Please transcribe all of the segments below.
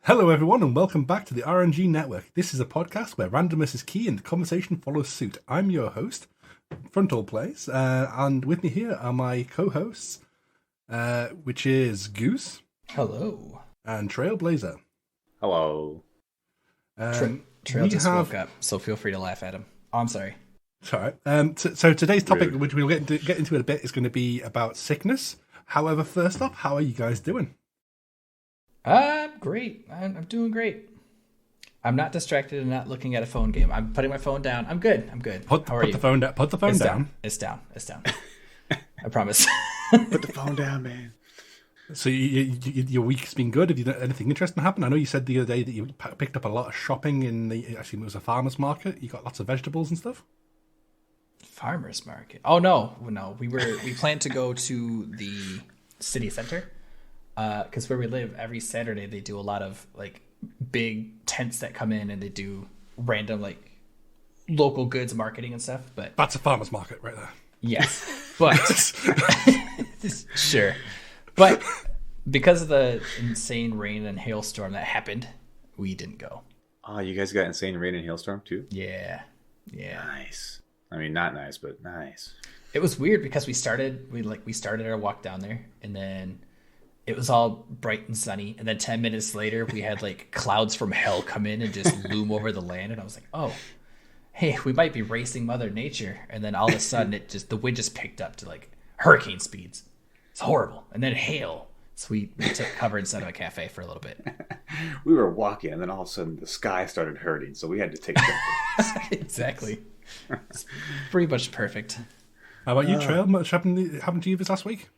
Hello, everyone, and welcome back to the RNG Network. This is a podcast where randomness is key and conversation follows suit. I'm your host, Frontal Plays, and with me here are my co-hosts, which is Goose. Hello. And Trailblazer. Hello. Trail just woke up, so feel free to laugh at him. Oh, I'm sorry. It's all right. So today's topic, Rude. which we'll get into in a bit, is going to be about sickness. However, first up, how are you guys doing? I'm great. I'm doing great. I'm not distracted and not looking at a phone game. I'm putting my phone down. I'm good. How are you? The phone down. Put the phone It's down. It's down. I promise. Put the phone down, man. So your week's been good. Have you done anything interesting happen? I know you said the other day that you picked up a lot of shopping in actually it was a farmer's market. You got lots of vegetables and stuff. Farmer's market. Oh no. We planned to go to the city center. Because where we live, every Saturday they do a lot of like big tents that come in and they do random like local goods marketing and stuff. But That's a farmer's market right there. yes, but sure. But because of the insane rain and hailstorm that happened, we didn't go. Oh, you guys got insane rain and hailstorm too? Yeah. Nice. I mean, not nice, but nice. It was weird because we started our walk down there and then it was all bright and sunny, and then 10 minutes later we had like clouds from hell come in and just loom over the land, and I was like, oh, hey, we might be racing Mother Nature. And then all of a sudden the wind just picked up to like hurricane speeds. It's horrible. And then hail. So we took cover inside of a cafe for a little bit. We were walking, and then all of a sudden the sky started hurting, so we had to take shelter. Exactly. It's pretty much perfect. How about you, Trail? Much happened to you this last week?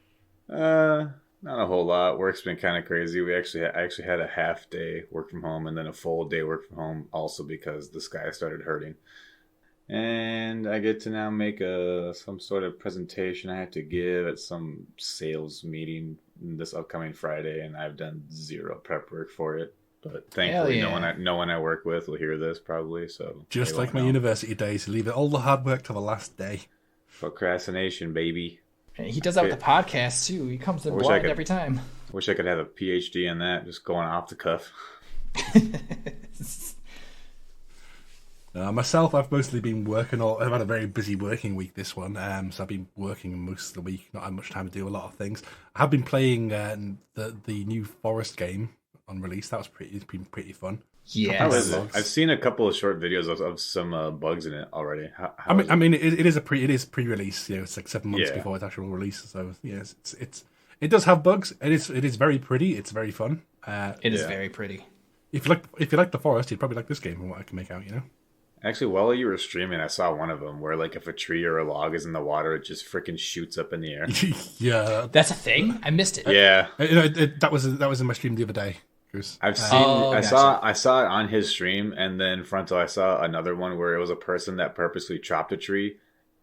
Not a whole lot. Work's been kind of crazy. I actually had a half day work from home and then a full day work from home also because the sky started hurting. And I get to now make some sort of presentation I have to give at some sales meeting this upcoming Friday, and I've done zero prep work for it. But thankfully, no one I work with will hear this probably. So Just like my university days, leave it all the hard work to the last day. Procrastination, baby. And he does that with the podcast too. He comes in blind every time. Wish I could have a PhD in that, just going off the cuff. Myself, I've mostly been working. I've had a very busy working week this one, so I've been working most of the week. Not had much time to do a lot of things. I have been playing the new Forest game on release. It's been pretty fun. Yeah, How is it? I've seen a couple of short videos of some bugs in it already. I mean, it is pre-release. It's like 7 months before its actual release. So yes, it does have bugs. It is very pretty. It's very fun. It is very pretty. If you like the Forest, you'd probably like this game from what I can make out. Actually, while you were streaming, I saw one of them where, like, if a tree or a log is in the water, it just freaking shoots up in the air. Yeah, that's a thing. I missed it. Yeah, that was in my stream the other day. I've seen. Gotcha. I saw it on his stream, and then Frontal, I saw another one where it was a person that purposely chopped a tree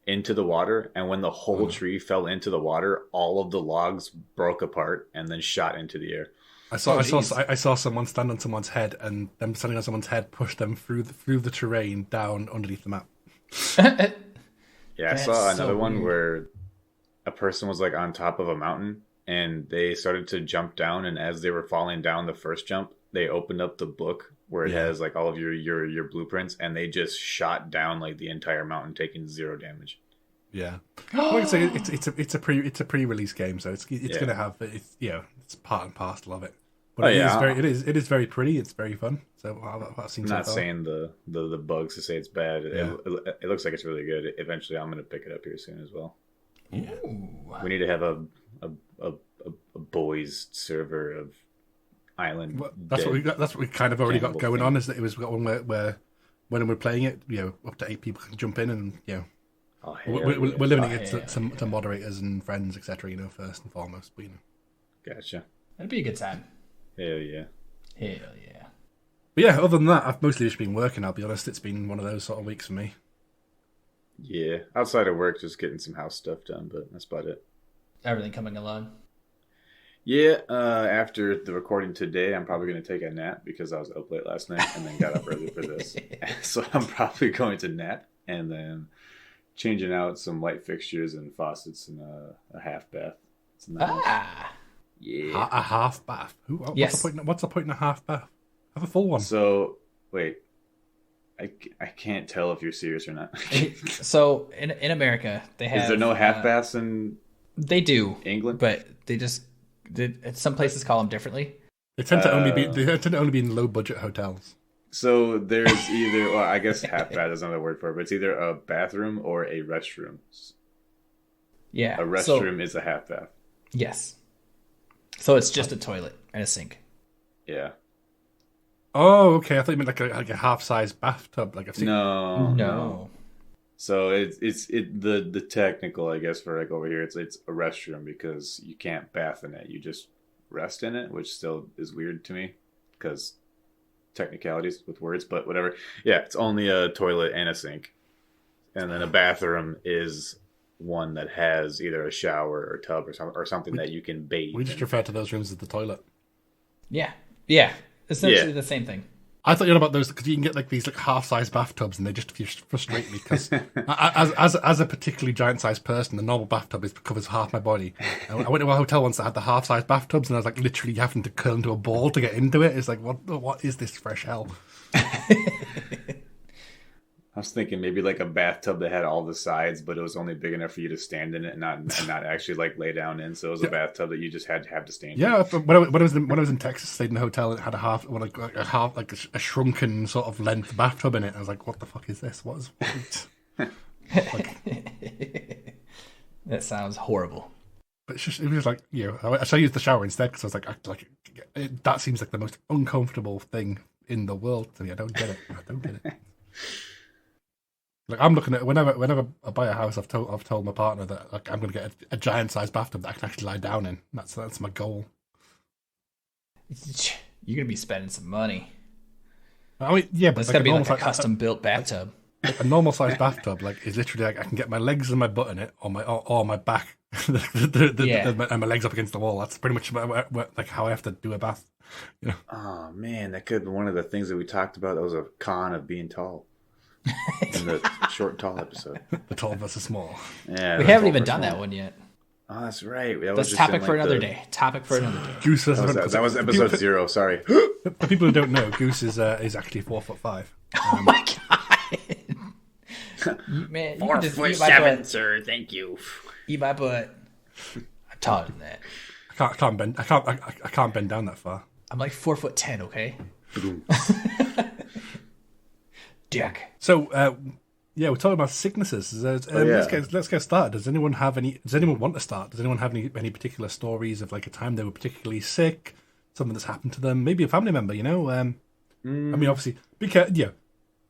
into the water, and when the whole tree fell into the water, all of the logs broke apart and then shot into the air. I saw someone stand on someone's head, and them standing on someone's head pushed them through the terrain down underneath the map. Yeah, I saw another one where a person was like on top of a mountain, and they started to jump down, and as they were falling down the first jump, they opened up the book where it has like all of your blueprints, and they just shot down like the entire mountain, taking 0 damage. Yeah, like I say, it's a pre-release game, so it's gonna have it's part and parcel of it. But it is very pretty. It's very fun. So I've seen. I'm not saying the bugs to say it's bad. It looks like it's really good. Eventually, I'm gonna pick it up here soon as well. Yeah. We need to have a boys server of island. Well, that's what we kind of already got going on. Is that it was one where when we're playing it, up to 8 people can jump in, and we're limiting it to moderators and friends, etc. First and foremost. But, Gotcha. That'd be a good time. Hell yeah. But yeah, other than that, I've mostly just been working. I'll be honest, it's been one of those sort of weeks for me. Yeah, outside of work, just getting some house stuff done, but that's about it. Everything coming along. Yeah, after the recording today, I'm probably going to take a nap because I was up late last night and then got up early for this. So I'm probably going to nap and then changing out some light fixtures and faucets and a half bath. It's nice. Ah, Yeah. A half bath. What's the point in a half bath? Have a full one. So wait, I can't tell if you're serious or not. So in America, they have. Is there no half baths in They do England? but some places call them differently. They tend to only be in low budget hotels. So there's either, well, I guess half bath is another word for it, but it's either a bathroom or a restroom. Yeah, A restroom is a half bath. Yes. So it's just a toilet and a sink. Yeah. Oh, okay. I thought you meant like a half size bathtub. Like I've seen. No. So it's the technical, I guess, for like over here, it's a restroom because you can't bath in it. You just rest in it, which still is weird to me because technicalities with words, but whatever. Yeah, it's only a toilet and a sink, and then a bathroom is one that has either a shower or tub or something that you can bathe. We just refer to those rooms as the toilet. Yeah. Essentially the same thing. I thought you know about those because you can get like these like half-size bathtubs, and they just frustrate me because as a particularly giant-sized person, the normal bathtub covers half my body. I went to a hotel once that had the half-size bathtubs, and I was like literally having to curl into a ball to get into it. It's like what is this fresh hell? I was thinking maybe like a bathtub that had all the sides, but it was only big enough for you to stand in it and not actually like lay down in. So it was a bathtub that you just had to have to stand in. Yeah, when I was in Texas, stayed in a hotel and it had a shrunken sort of length bathtub in it. I was like, what the fuck is this? What? That sounds horrible. But it was like, I used the shower instead because I was like, that seems like the most uncomfortable thing in the world to me. I don't get it. Like I'm looking at whenever I buy a house, I've told my partner that like, I'm going to get a giant sized bathtub that I can actually lie down in. That's my goal. You're gonna be spending some money. I mean, yeah, but it's gotta be like a custom built bathtub. Like a normal sized bathtub, like is literally like I can get my legs and my butt in it, or my back, and my legs up against the wall. That's pretty much like how I have to do a bath. You know? Oh man, that could have been one of the things that we talked about. That was a con of being tall. In the short and tall episode. The tall versus small. Yeah, we haven't even done that one yet. Oh, that's right. That's topic for another day. Topic for another day. Goose that was episode 0. Sorry. For people who don't know, Goose is actually 4'5". Oh my god, man! 4'7", sir. Thank you. Eat my butt. I'm taller than that. I can't bend down that far. I'm like 4'10". Okay. Dick. So, we're talking about sicknesses. Let's get started. Does anyone want to start? Does anyone have any particular stories of like a time they were particularly sick, something that's happened to them, maybe a family member? I mean, obviously,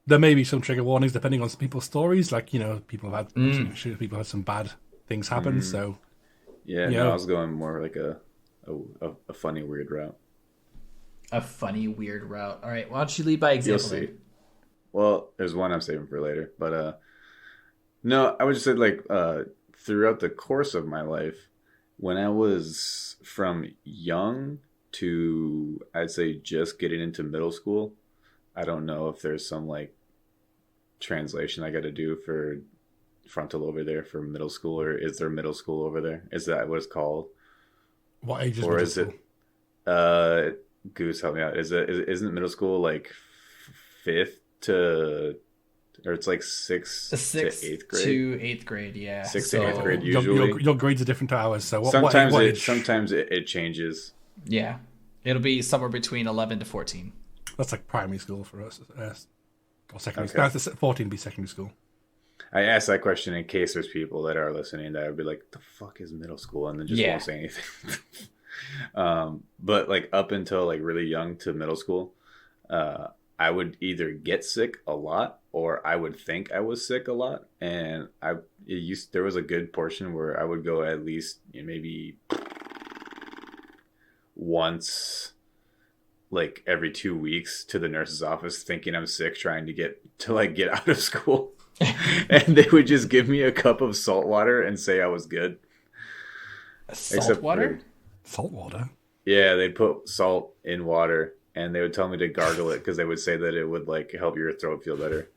there may be some trigger warnings depending on some people's stories. Like people have had people had some bad things happen. So, I was going more like a funny weird route. A funny weird route. All right, why don't you lead by example? You'll see. Well, there's one I'm saving for later, but no, I would just say like throughout the course of my life, when I was from young to I'd say just getting into middle school, I don't know if there's some like translation I got to do for frontal over there for middle school, or is there middle school over there? Is that what it's called? What age is or middle is school? it? Goose, help me out. Isn't middle school like fifth to, or it's like sixth to 8th grade? To 8th grade, yeah. 6th to 8th grade usually. Your grades are different to ours, so sometimes it changes. Yeah, it'll be somewhere between 11 to 14. That's like primary school for us, or secondary school. 14 would be secondary school. I asked that question in case there's people that are listening that would be like, "The fuck is middle school?" and then just won't say anything. But like up until like really young to middle school, I would either get sick a lot or I would think I was sick a lot. And there was a good portion where I would go at least maybe once, like every 2 weeks, to the nurse's office thinking I'm sick, trying to get out of school. And they would just give me a cup of salt water and say I was good. Salt water? Salt water? Yeah, they'd put salt in water. And they would tell me to gargle it because they would say that it would like help your throat feel better.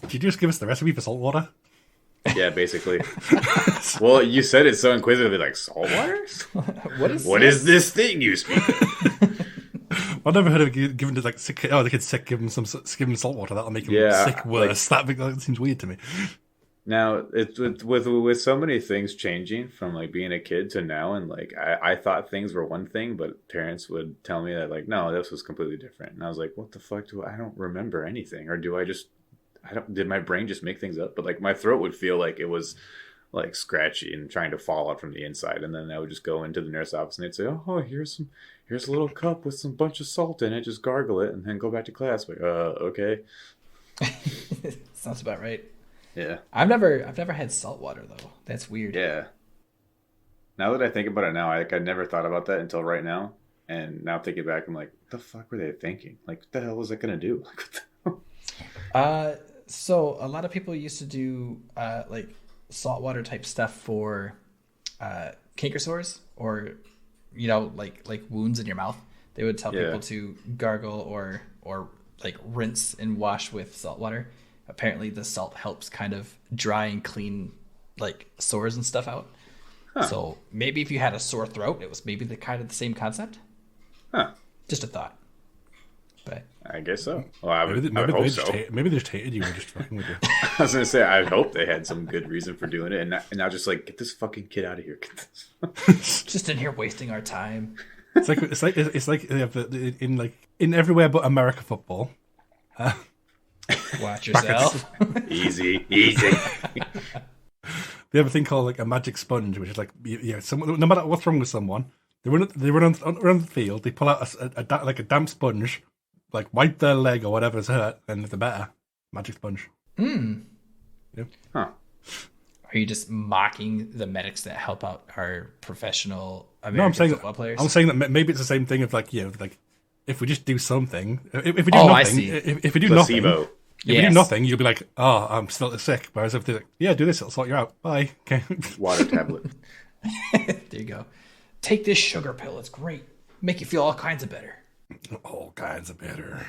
Did you just give us the recipe for salt water? Yeah, basically. Well, you said it so inquisitively, like salt water. What is this thing you speak? I've never heard of giving to like sick. Oh, the kid's sick. Give him salt water. That'll make him sick worse. That seems weird to me. Now it's with so many things changing from like being a kid to now, and like I thought things were one thing, but parents would tell me that like no, this was completely different, and I was like, what the fuck I don't remember anything, or did my brain just make things up? But like my throat would feel like it was like scratchy and trying to fall out from the inside, and then I would just go into the nurse office and they'd say, oh, here's a little cup with some bunch of salt in it, just gargle it and then go back to class. Like okay. Sounds about right. Yeah. I've never had salt water though. That's weird. Yeah. Now that I think about it now, I never thought about that until right now. And now thinking back, I'm like, what the fuck were they thinking? Like, what the hell was that gonna do? So a lot of people used to do like saltwater type stuff for canker sores or like wounds in your mouth. They would tell people to gargle or like rinse and wash with salt water. Apparently the salt helps kind of dry and clean like sores and stuff out. Huh. So maybe if you had a sore throat, it was maybe the same concept. Huh. Just a thought. But I guess so. Well, I would hope so. Maybe they just hated you and just fucking with you. I was gonna say I hope they had some good reason for doing it, and now just like get this fucking kid out of here. Just in here wasting our time. It's like in everywhere but America football. Watch yourself. Easy. They have a thing called like a magic sponge, which is like no matter what's wrong with someone, they run around the field, they pull out a damp sponge, like wipe their leg or whatever's hurt, and they're better. Magic sponge. Huh. Are you just mocking the medics that help out our professional American football players? I'm saying that maybe it's the same thing of like if we just do something, if we do nothing, I see. If we do Placebo. nothing. If you do nothing, you'll be like, oh, I'm still sick. Whereas if they're like, yeah, do this, it'll sort you out. Bye. Okay. Water tablet. There you go. Take this sugar pill. It's great. Make you feel all kinds of better. All kinds of better.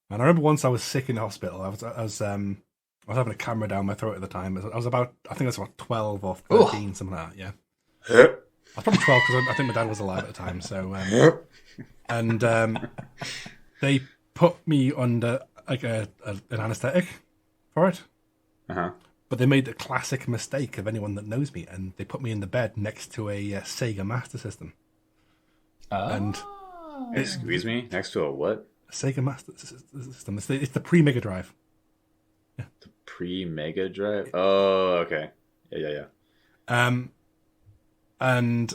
And I remember once I was sick in the hospital. I was having a camera down my throat at the time. I was about 12 or 13, Ooh. Something like that. Yeah. I was probably 12 because I think my dad was alive at the time. So, they put me under like an anesthetic for it. But they made the classic mistake of anyone that knows me, and they put me in the bed next to a Sega Master System. And excuse me, next to a what? A Sega Master System. It's the pre-Mega Drive. Yeah. The pre-Mega Drive. Oh, okay. Yeah. And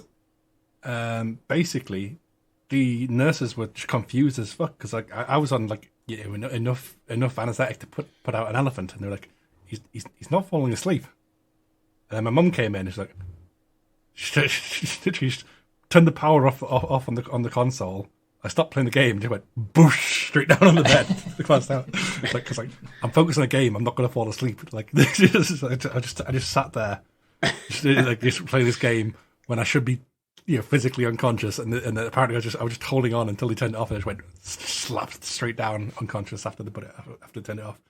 basically, the nurses were confused as fuck because like I was on like enough anesthetic to put out an elephant, and they're like, he's not falling asleep. And then my mum came in, and she's like, she turned the power off on the console. I stopped playing the game, and just went boosh straight down on the bed. Classed out. Because I'm focused on a game, I'm not going to fall asleep. Like I just sat there, just playing this game when I should be physically unconscious, and apparently I was just holding on until they turned it off, and I just went slapped straight down unconscious after they turned it off.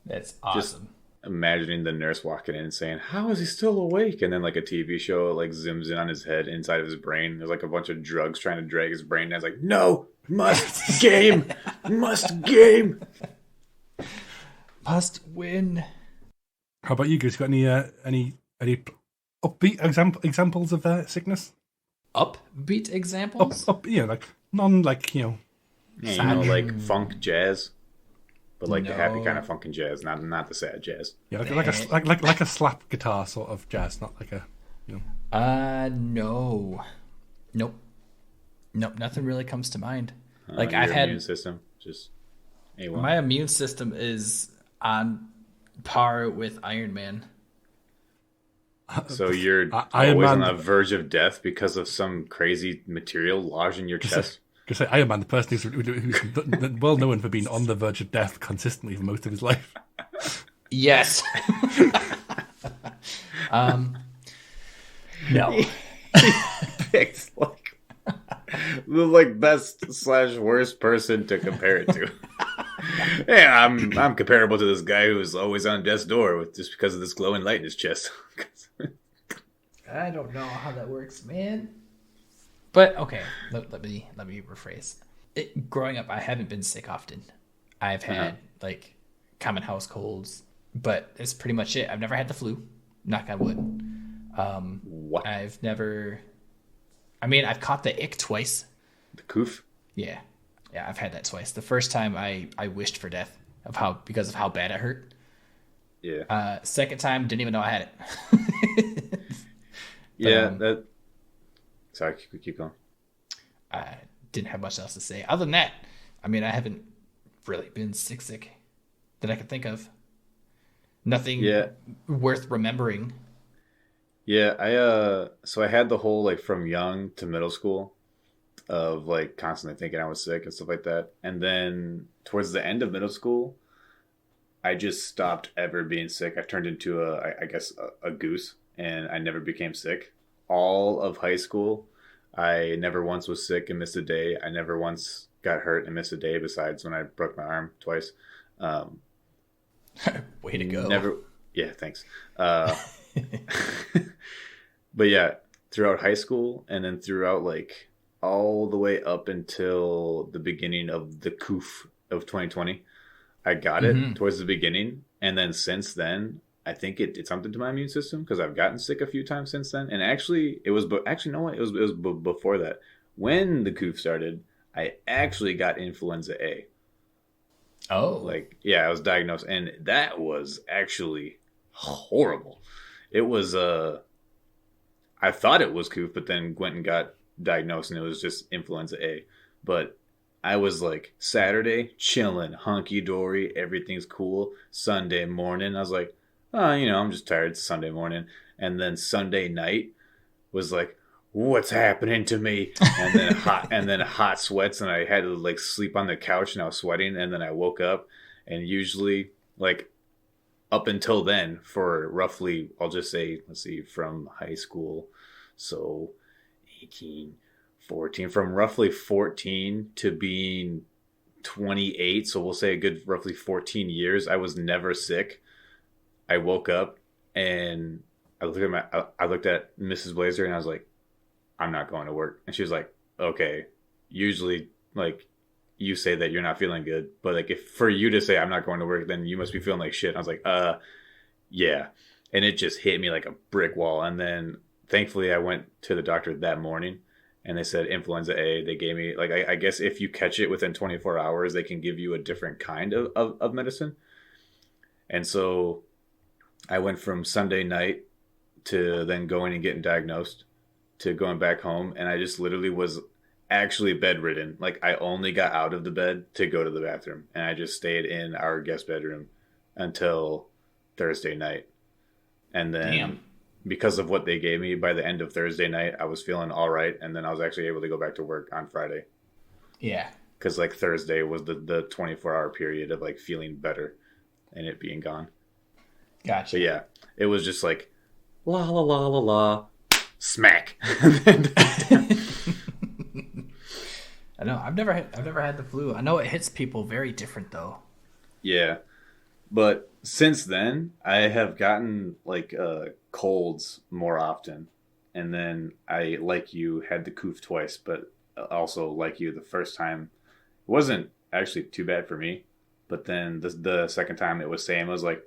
That's awesome. Just imagining the nurse walking in and saying, "How is he still awake?" And then like a TV show like zooms in on his head, inside of his brain. There's like a bunch of drugs trying to drag his brain down. It's like, no, must game, must game, must win. How about you guys? Got any upbeat examples of sickness? Upbeat examples? Like non like like funk jazz, but like the happy kind of funk and jazz, not the sad jazz. Yeah, like a slap guitar sort of jazz, not like a no, nope, nothing really comes to mind. Like your I've had immune system just A1. My immune system is on par with Iron Man. So you're always on the verge of death because of some crazy material lodged in your chest? Because Iron Man, the person who's well known for being on the verge of death consistently for most of his life. Yes. No. He picked the best / worst person to compare it to. Yeah, I'm comparable to this guy who's always on death's door just because of this glowing light in his chest. I don't know how that works, man. But okay, let me rephrase. Growing up, I haven't been sick often. I've had like common house colds, but it's pretty much it. I've never had the flu. Knock on wood. What? I've never. I mean, I've caught the ick twice. The coof? Yeah, I've had that twice. The first time I wished for death because of how bad it hurt. Yeah. Second time, didn't even know I had it. Yeah. Sorry, keep going. I didn't have much else to say. Other than that, I mean, I haven't really been sick that I can think of. Nothing worth remembering. Yeah, so I had the whole like from young to middle school of like constantly thinking I was sick and stuff like that. And then towards the end of middle school, I just stopped ever being sick. I turned into a goose, and I never became sick. All of high school, I never once was sick and missed a day. I never once got hurt and missed a day, besides when I broke my arm twice. Way to go. Never. Yeah, thanks. But yeah, throughout high school and then throughout like all the way up until the beginning of the coof of 2020, I got it towards the beginning. And then since then, I think it did something to my immune system because I've gotten sick a few times since then. And actually, no, what? It was before that. When the coof started, I actually got influenza A. Oh. Like, yeah, I was diagnosed. And that was actually horrible. It was, I thought it was coof, but then went and got diagnosed and it was just influenza A. But I was like Saturday chilling, hunky dory, everything's cool. Sunday morning, I was like, oh, I'm just tired. It's Sunday morning. And then Sunday night was like, what's happening to me? And then hot sweats, and I had to like sleep on the couch, and I was sweating. And then I woke up, and usually like up until then, for roughly, I'll just say, let's see, from high school, so 18, 14, from roughly 14 to being 28, so we'll say a good roughly 14 years, I was never sick. I woke up and I looked at Mrs. Blazer and I was like, I'm not going to work. And she was like, okay, usually like you say that you're not feeling good, but like if for you to say I'm not going to work, then you must be feeling like shit. And I was like, yeah. And it just hit me like a brick wall. And then thankfully I went to the doctor that morning and they said influenza A. They gave me like, I guess if you catch it within 24 hours, they can give you a different kind of medicine. And so I went from Sunday night to then going and getting diagnosed to going back home. And I just literally was actually bedridden. Like I only got out of the bed to go to the bathroom. And I just stayed in our guest bedroom until Thursday night. And then because of what they gave me, by the end of Thursday night, I was feeling all right. And then I was actually able to go back to work on Friday. Yeah. Because like Thursday was the 24-hour period of like feeling better and it being gone. Gotcha. But yeah, it was just like, la la la la la, smack. I know. I've never had the flu. I know it hits people very different though. Yeah, but since then I have gotten like colds more often, and then I, like you, had the coof twice, but also like you, the first time it wasn't actually too bad for me, but then the second time it was same. I was like,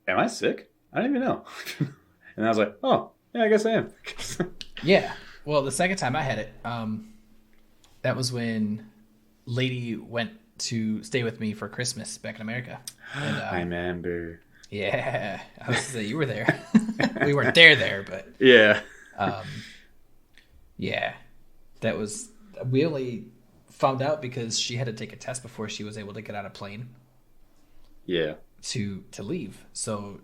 am I sick? I don't even know. And I was like, oh, yeah, I guess I am. Yeah. Well, the second time I had it, that was when Lady went to stay with me for Christmas back in America. And, I remember. Yeah. I was going to say, you were there. We weren't there, but. Yeah. Yeah. That was. We only found out because she had to take a test before she was able to get on a plane. Yeah. To leave. So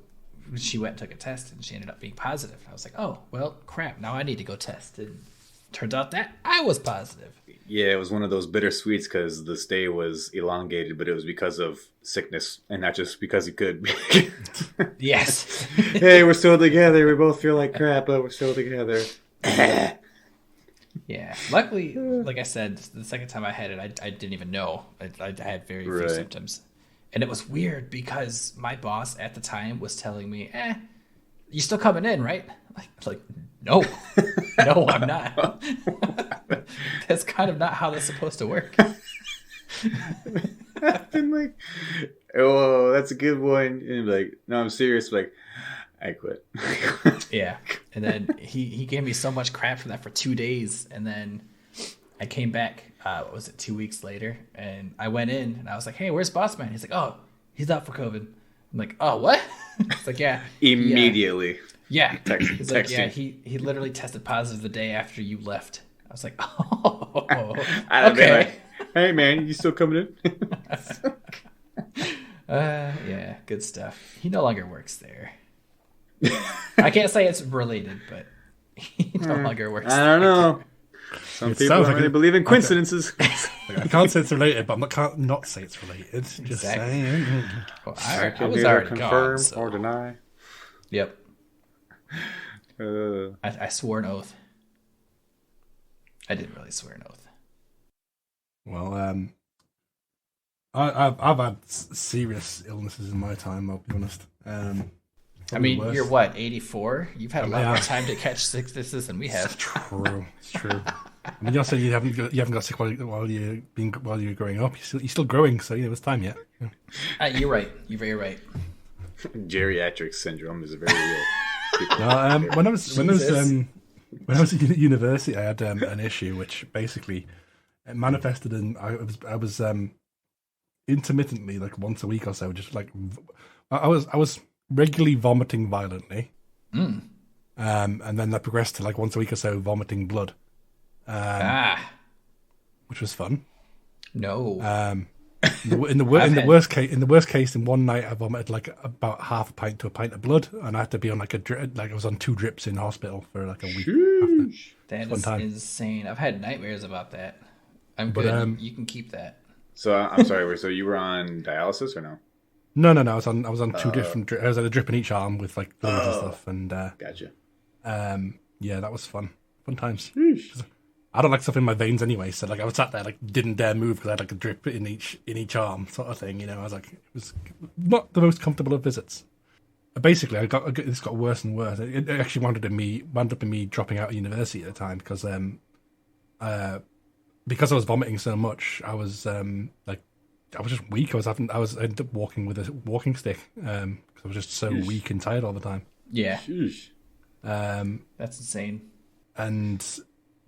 she went and took a test and she ended up being positive. I was like, oh, well, crap. Now I need to go test. And turns out that I was positive. Yeah, it was one of those bittersweets because the stay was elongated, but it was because of sickness and not just because he could. Yes. Hey, we're still together. We both feel like crap, but we're still together. Yeah. Luckily, like I said, the second time I had it, I didn't even know. I had very few symptoms. And it was weird because my boss at the time was telling me, you still coming in, right? Like, No, no, I'm not. That's kind of not how that's supposed to work. I've been like, oh, that's a good one. And like, no, I'm serious. Like, I quit. Yeah. And then he gave me so much crap for that for 2 days. And then I came back, what was it, 2 weeks later? And I went in and I was like, hey, where's Boss Man? He's like, oh, he's out for COVID. I'm like, oh, what? It's like, yeah. Immediately. Yeah. Text, He's like, yeah, texting. he literally tested positive the day after you left. I was like, oh, I'd have been okay. like, hey, man, you still coming in? Yeah, good stuff. He no longer works there. I can't say it's related, but he no longer works I don't know. Some It people sounds don't like really believe in coincidences. I can't say it's related, but I can't not say it's related. Just Exactly. saying. Well, I I can was neither already confirm gone. So. or deny. Yep. Uh, I swore an oath. I didn't really swear an oath. Well, I've had serious illnesses in my time. I'll be honest. I mean, worse. you're what, 84? You've had a lot Yeah. more time to catch sicknesses than we It's have. true. It's true. I mean, you're saying you haven't got sick while you were growing up. You're still growing, so it's time yet. Yeah. You're right. You're very right. geriatric syndrome is very real. People- No, when I was Jesus. when I was at university, I had an issue which basically it manifested in I was intermittently, like once a week or so, just like I was regularly vomiting violently, and then that progressed to like once a week or so vomiting blood, which was fun. No. In the worst case, in one night I vomited like about half a pint to a pint of blood, and I had to be on like I was on 2 drips in hospital for like a week. After. That fun is time. insane. I've had nightmares about that. I'm But, good. You can keep that. So I'm sorry. So you were on dialysis or no? No. I was on 2 different. I was at a drip in each arm with like fluids and stuff, and Gotcha. yeah, that was fun times. Sheesh. I don't like stuff in my veins anyway, so like I was sat there like didn't dare move because I had like a drip in each arm sort of thing. I was like, it was not the most comfortable of visits. Basically, this got worse and worse. It actually wound up in me dropping out of university at the time because I was vomiting so much. I was I was just weak. I ended up walking with a walking stick because I was just so weak and tired all the time. Yeah. Sheesh. That's insane. And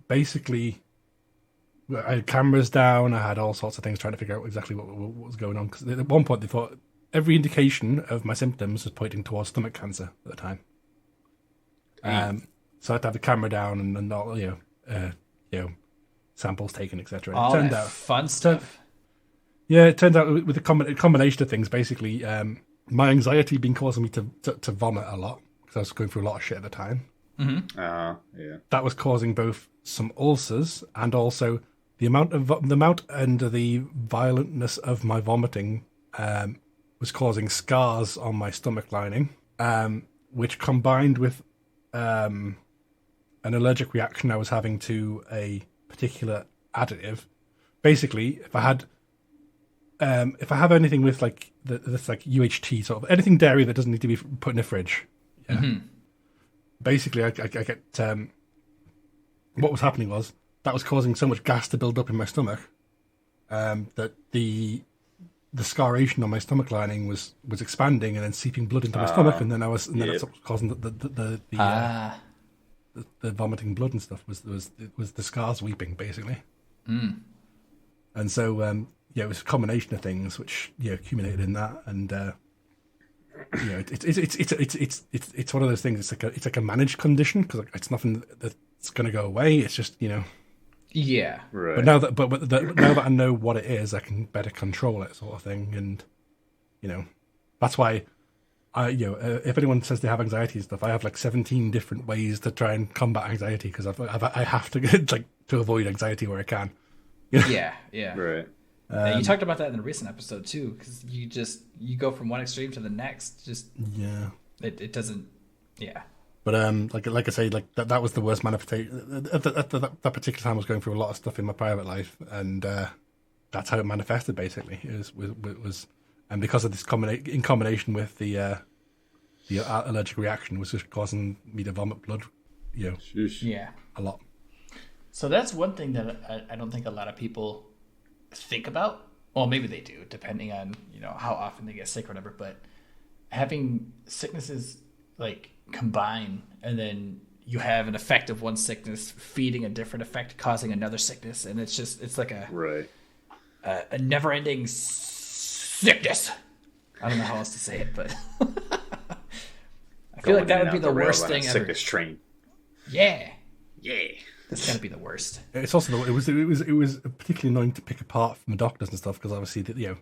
basically, I had cameras down. I had all sorts of things trying to figure out exactly what was going on. Because at one point they thought every indication of my symptoms was pointing towards stomach cancer at the time. So I had to have the camera down and all, samples taken, etc. All It turned that out fun stuff. it turned out with a combination of things. Basically, my anxiety had been causing me to vomit a lot because I was going through a lot of shit at the time. Yeah. That was causing both some ulcers and also the amount and the violentness of my vomiting was causing scars on my stomach lining, which combined with an allergic reaction I was having to a particular additive. Basically, if I have anything with like this like UHT sort of anything dairy that doesn't need to be put in a fridge, basically I get what was happening was that was causing so much gas to build up in my stomach that the scaration on my stomach lining was expanding and then seeping blood into my stomach, and then that's what was causing the vomiting blood and stuff was the scars weeping basically. And so it was a combination of things which accumulated in that, and it's one of those things. It's like a managed condition because it's nothing that's going to go away. It's just Yeah. Right. But now that I know what it is, I can better control it, sort of thing. And that's why if anyone says they have anxiety and stuff, I have like 17 different ways to try and combat anxiety because I have to like to avoid anxiety where I can. Yeah. Right. And you talked about that in a recent episode too, because you go from one extreme to the next. Just it doesn't. Yeah. But like I say, like that was the worst manifestation. At that particular time, I was going through a lot of stuff in my private life, and that's how it manifested. Basically, it was and because of this in combination with the allergic reaction, was just causing me to vomit blood Sheesh. Yeah. a lot. So that's one thing that I don't think a lot of people think about. Well, maybe they do, depending on, how often they get sick or whatever. But having sicknesses like combine, and then you have an effect of one sickness feeding a different effect, causing another sickness, and it's like a never-ending sickness. I don't know how else to say it, but I feel like that would be the worst thing ever. Sickness train. Yeah. Yeah. That's gotta be the worst. It's also it was particularly annoying to pick apart from the doctors and stuff, because obviously you're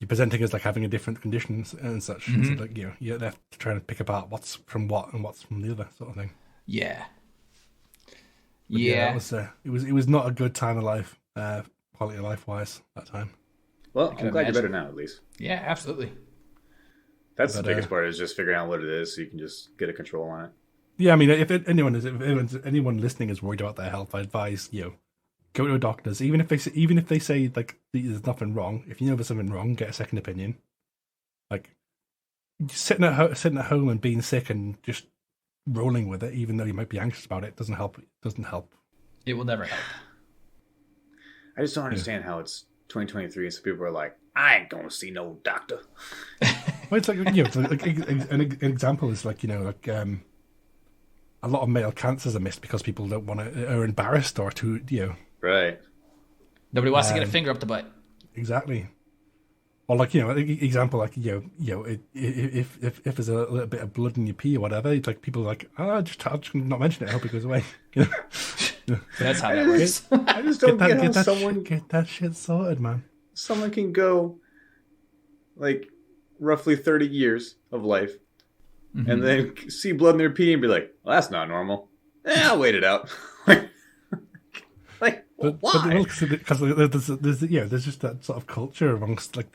presenting as like having a different condition and such. Mm-hmm. So like you're there trying to pick apart what's from what and what's from the other sort of thing. Yeah. But yeah, it was not a good time of life, quality of life wise, that time. Well, I'm glad you're better now, at least. Yeah, absolutely. That's the biggest part, is just figuring out what it is so you can just get a control on it. Yeah, I mean, if anyone listening is worried about their health, I advise go to a doctor's. Even if they say like there's nothing wrong, if you know there's something wrong, get a second opinion. Like sitting at home and being sick and just rolling with it, even though you might be anxious about it, doesn't help. It will never help. I just don't understand how it's 2023 and some people are like, I ain't gonna see no doctor. Well, it's like an example is like a lot of male cancers are missed because people don't want to, are embarrassed or too, Right. Nobody wants to get a finger up the butt. Exactly. Or like, example, like, if there's a little bit of blood in your pee or whatever, it's like people are like, I'll just not mention it. I hope it goes away. That's how that works. I just don't get how someone get that shit sorted, man. Someone can go like roughly 30 years of life. Mm-hmm. And then see blood in their pee and be like, well, that's not normal. I'll wait it out. Why? Because there's just that sort of culture amongst like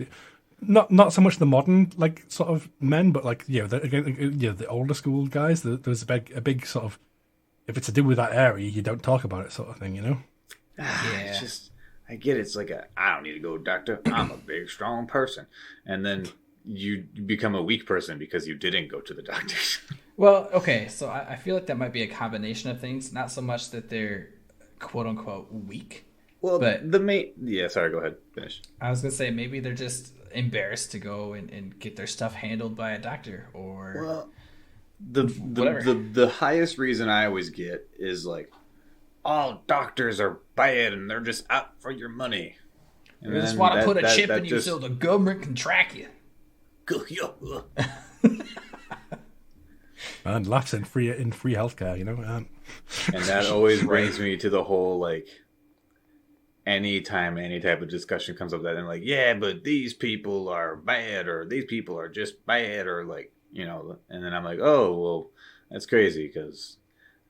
not so much the modern like sort of men, but like the older school guys. There's a big sort of, if it's to do with that area, you don't talk about it sort of thing, Yeah. It's just, I get it. It's like I don't need to go to a doctor. I'm a big, strong person. And then you become a weak person because you didn't go to the doctor. Well, okay, so I feel like that might be a combination of things. Not so much that they're quote unquote weak. Well, but sorry, go ahead. Finish. I was gonna say maybe they're just embarrassed to go and get their stuff handled by a doctor or the highest reason I always get is like, all doctors are bad and they're just out for your money. And they just want to put a chip in you so the government can track you. And lots in free healthcare, And that always brings me to the whole like, anytime any type of discussion comes up that and like, yeah, but these people are bad or these people are just bad or like, and then I'm like, oh, well, that's crazy because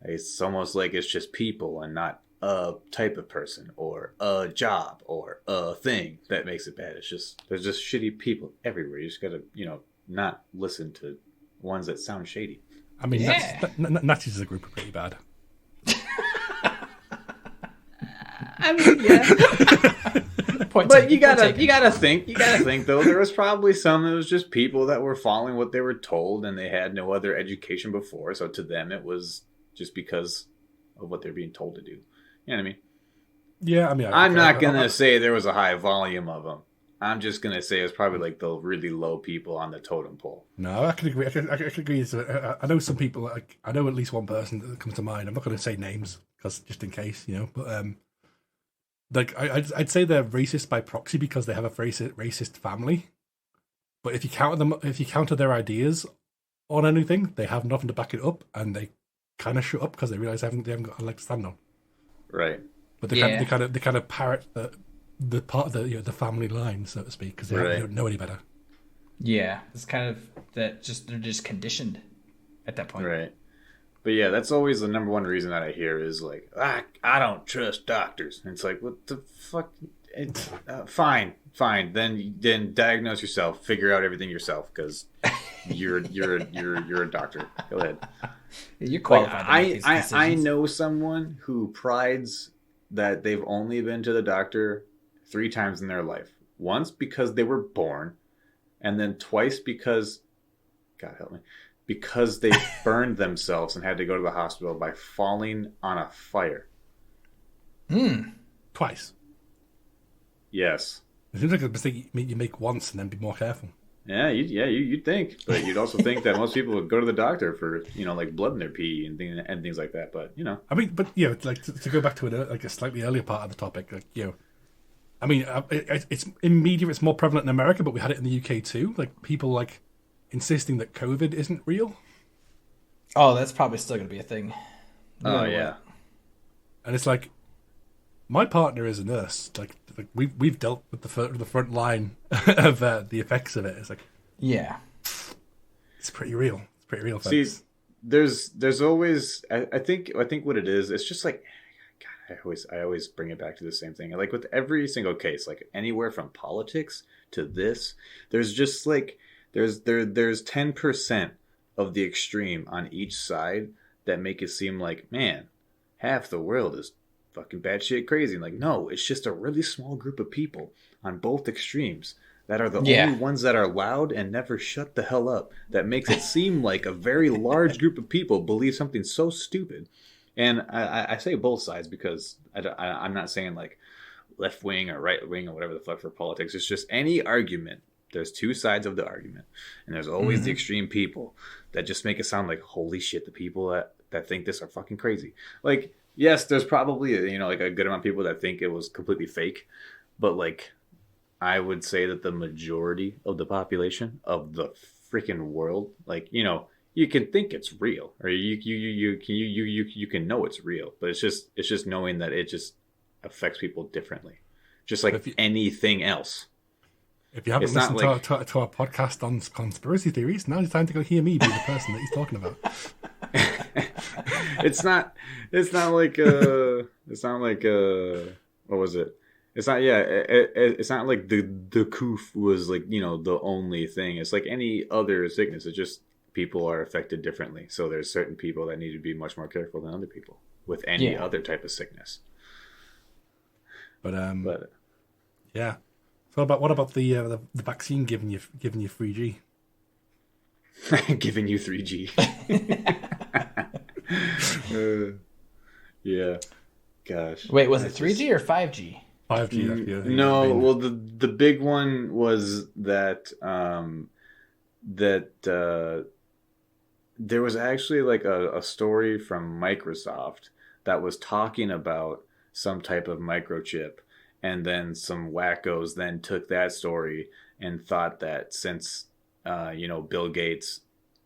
it's almost like it's just people and not a type of person or a job or a thing that makes it bad. It's just, there's just shitty people everywhere. You just gotta, not listen to ones that sound shady. I mean, Nazis as a group are pretty bad. I mean, yeah. But you gotta think though. There was probably some that was just people that were following what they were told, and they had no other education before. So to them, it was just because of what they're being told to do. You know what I mean? Yeah, I mean, I'm not gonna say there was a high volume of them. I'm just gonna say it's probably like the really low people on the totem pole. No, I can agree. I can agree. I know some people. Like, I know at least one person that comes to mind. I'm not going to say names because just in case, But like I'd say they're racist by proxy because they have a racist family. But if you counter their ideas on anything, they have nothing to back it up, and they kind of shut up because they realize they haven't got a leg to stand on. Right. But they kind of parrot the part of the family line, so to speak, because they don't know any better. Yeah, it's kind of that. They're just conditioned at that point, right? But yeah, that's always the number one reason that I hear is like, I don't trust doctors. And it's like, what the fuck? It's fine. Then diagnose yourself, figure out everything yourself, because you're a doctor. Go ahead. You're qualified. I know someone who prides that they've only been to the doctor 3 times in their life. Once because they were born, and then twice because, God help me, because they burned themselves and had to go to the hospital by falling on a fire. Twice. Yes. It seems like a mistake you make once and then be more careful. Yeah, you'd think, but you'd also think that most people would go to the doctor for like blood in their pee and things like that. But I mean, but like to go back to like a slightly earlier part of the topic, like I mean, it's in media, it's more prevalent in America, but we had it in the UK too. Like people like insisting that COVID isn't real. Oh, that's probably still going to be a thing. Oh yeah, and it's like my partner is a nurse. Like we've dealt with the front line of the effects of it. It's like it's pretty real. It's pretty real. Folks. See, there's always I think what it is. It's just like God, I always bring it back to the same thing. Like with every single case, like anywhere from politics to this, there's just like there's 10% of the extreme on each side that make it seem like, man, half the world is fucking batshit crazy. Like, no, it's just a really small group of people on both extremes that are the only ones that are loud and never shut the hell up. That makes it seem like a very large group of people believe something so stupid. And I say both sides because I'm not saying like left wing or right wing or whatever the fuck for politics. It's just any argument. There's two sides of the argument. And there's always the extreme people that just make it sound like, holy shit, the people that think this are fucking crazy. Like, yes, there's probably like a good amount of people that think it was completely fake, but like I would say that the majority of the population of the freaking world, like you can think it's real, or you can know it's real, but it's just knowing that it just affects people differently, just like anything else. If you haven't listened to our podcast on conspiracy theories, now's the time to go hear me be the person that he's talking about. It's not like what was it? It's not it's not like the coof was like the only thing. It's like any other sickness. It's just people are affected differently. So there's certain people that need to be much more careful than other people with any other type of sickness. But yeah. So what about the vaccine giving you 3G? Giving you 3G. Yeah. Gosh. Wait, was it 3G or 5G? 5G. No, well the big one was that there was actually like a story from Microsoft that was talking about some type of microchip. And then some wackos then took that story and thought that since, Bill Gates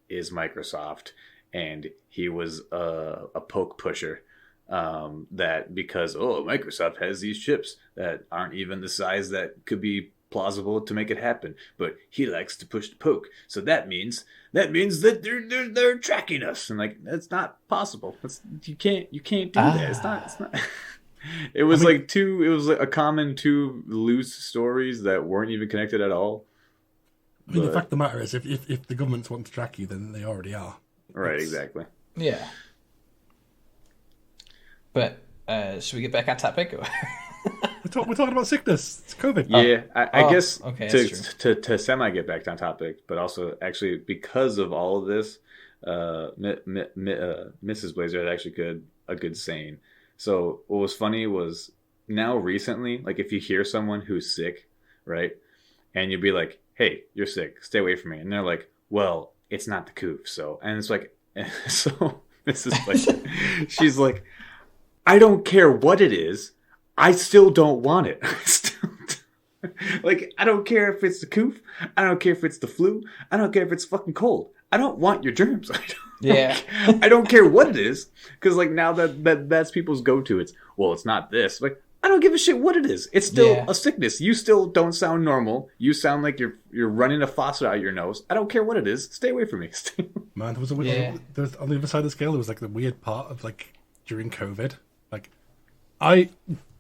is Microsoft and he was a poke pusher, that because, Microsoft has these chips that aren't even the size that could be plausible to make it happen, but he likes to push the poke. So that means that they're tracking us. And like, that's not possible. You can't do that. It's not. It was like a common two loose stories that weren't even connected at all. I mean, the fact of the matter is, if the governments want to track you, then they already are. Right, exactly. Yeah. But should we get back on topic? We're talking about sickness. It's COVID. Yeah, I guess okay, to semi get back on topic, but also actually because of all of this, Mrs. Blazer had actually a good saying. So what was funny was now recently, like if you hear someone who's sick, right, and you'll be like, "Hey, you're sick. Stay away from me," and they're like, "Well, it's not the coof." So, and it's like, so Mrs. Blazer, she's like, "I don't care what it is. I still don't want it. Like, I don't care if it's the coof. I don't care if it's the flu. I don't care if it's fucking cold. I don't want your germs. I don't care what it is, because like now that's people's go-to. It's it's not this. Like, I don't give a shit what it is. It's still a sickness. You still don't sound normal. You sound like you're running a faucet out your nose. I don't care what it is. Stay away from me. Man, there was on the other side of the scale. There was like the weird part of like during COVID. Like, I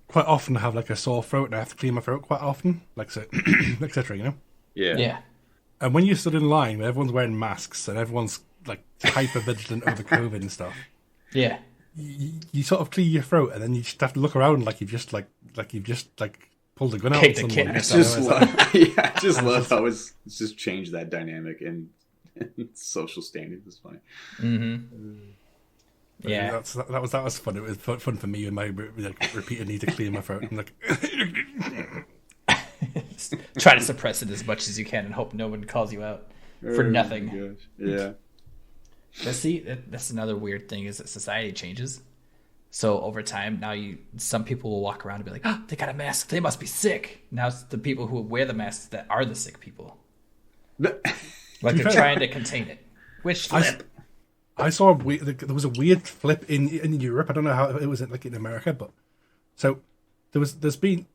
quite often have like a sore throat and I have to clear my throat quite often, like so, etc. Yeah. And when you stood in line, where everyone's wearing masks and everyone's like hyper vigilant over COVID and stuff. Yeah. You sort of clear your throat, and then you just have to look around like you've just pulled a gun out. I just love how it's just changed that dynamic, and Social standing is funny. Mm-hmm. Yeah. That was fun. It was fun for me and my repeated need to clear my throat. I'm like, Try to suppress it as much as you can and hope no one calls you out for nothing. Yeah. But see, that's another weird thing is that society changes. So over time, now some people will walk around and be like, "Oh, they got a mask. They must be sick." Now it's the people who wear the masks that are the sick people. Like they're trying to contain it. Which flip? I saw there was a weird flip in Europe. I don't know how it was like in America, but so there's been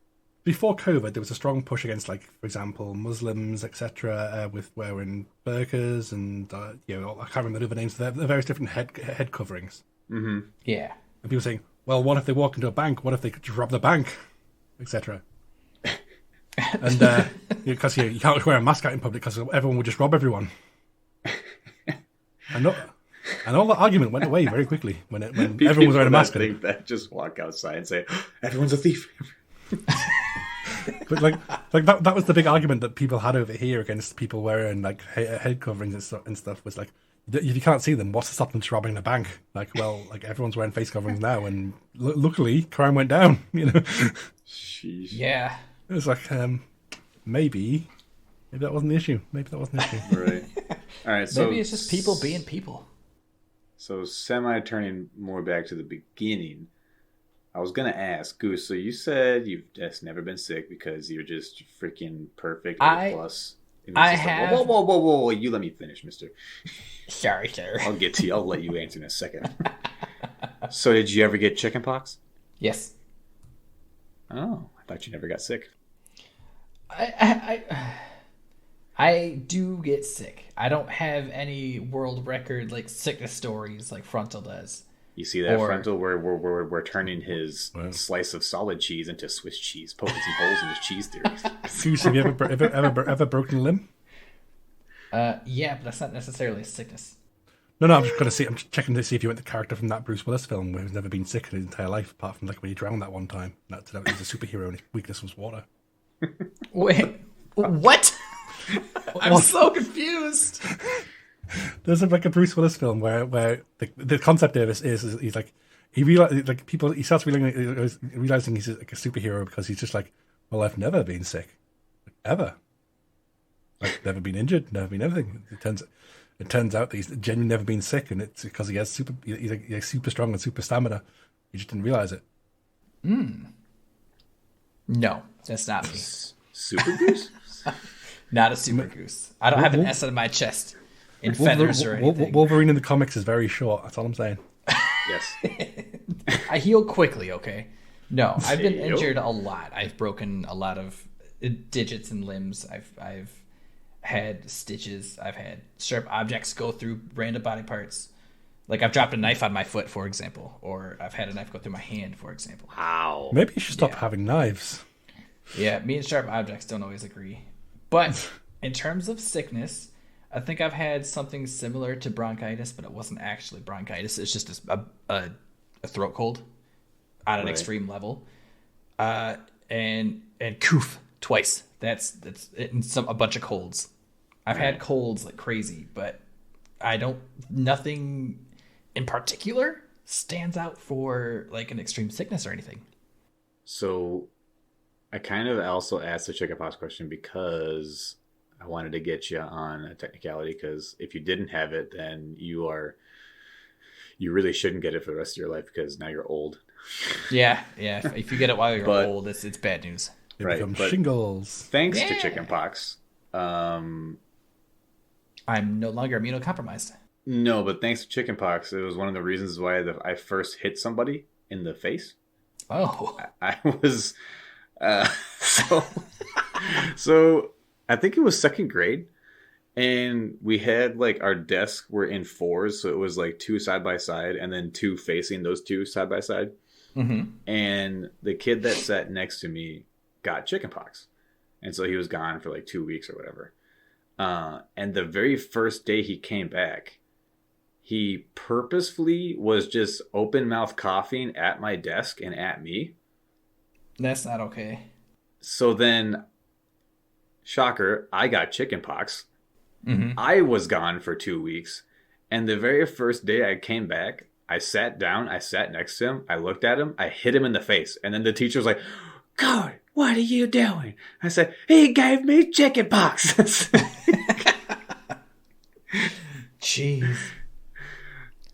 before COVID there was a strong push against, like, for example, Muslims, etc., with wearing burqas and I can't remember the other names. The various different head coverings. Mm-hmm. Yeah. And people saying, well, what if they walk into a bank? What if they just rob the bank, etc. And because you can't wear a mask out in public because everyone would just rob everyone. And all the argument went away very quickly when everyone was wearing a mask. I think that just walk outside and say, "Everyone's a thief." But that was the big argument that people had over here against people wearing like head coverings and stuff was like, if you can't see them, what's to stop them from robbing the bank? Like, well, like everyone's wearing face coverings now, and luckily crime went down. Sheesh. Yeah. It was like maybe that wasn't the issue. Maybe that wasn't the issue. Right. All right. So maybe it's just people being people. So turning more back to the beginning, I was gonna ask Goose. So you said you've just never been sick because you're just freaking perfect plus. I have. Whoa! You let me finish, Mister. Sorry, sir. I'll get to you. I'll let you answer in a second. So did you ever get chickenpox? Yes. Oh, I thought you never got sick. I do get sick. I don't have any world record like sickness stories like Frontal does. You see that, Frontal? We're turning his slice of solid cheese into Swiss cheese, poking some holes in his cheese theories. Goose, have you ever broken a limb? Yeah, but that's not necessarily a sickness. No, I'm just checking to see if you went the character from that Bruce Willis film where he's never been sick in his entire life, apart from like when he drowned that one time. That was a superhero and his weakness was water. Wait, what? I'm so confused. There's like a Bruce Willis film where the concept of this is he's like he starts realizing he's like a superhero because he's just like, well, I've never been sick, ever. Like, never been injured, never been anything. It turns out that he's genuinely never been sick, and it's because he's super strong and super stamina. You just didn't realize it. No, that's not me. Super Goose? Not a super goose. I don't have an S on my chest in feathers or anything. Wolverine in the comics is very short. That's all I'm saying. Yes. I heal quickly, okay? No, I've been injured a lot. I've broken a lot of digits and limbs. I've had stitches. I've had sharp objects go through random body parts. Like I've dropped a knife on my foot, for example, or I've had a knife go through my hand, for example. Wow. Maybe you should stop having knives. Yeah, me and sharp objects don't always agree. But in terms of sickness, I think I've had something similar to bronchitis, but it wasn't actually bronchitis. It's just a throat cold at an extreme level. And cough twice. That's it, and a bunch of colds. I've had colds like crazy, but nothing in particular stands out for like an extreme sickness or anything. So I kind of also asked the chickenpox question because I wanted to get you on a technicality, because if you didn't have it, then you really shouldn't get it for the rest of your life because now you're old. Yeah. If you get it while you're old, it's bad news. It becomes shingles. Thanks to chickenpox. I'm no longer immunocompromised. No, but thanks to chickenpox, it was one of the reasons why I first hit somebody in the face. Oh. I was... So I think it was second grade, and we had like our desks were in fours, so it was like two side by side and then two facing those two side by side. Mm-hmm. And the kid that sat next to me got chickenpox, and so he was gone for like 2 weeks or whatever. And the very first day he came back, he purposefully was just open mouth coughing at my desk and at me. That's not okay. So then, shocker, I got chickenpox. I was gone for 2 weeks. And the very first day I came back, I sat down, I sat next to him, I looked at him, I hit him in the face. And then the teacher was like, "God, what are you doing?" I said, "He gave me chicken pox." Jeez.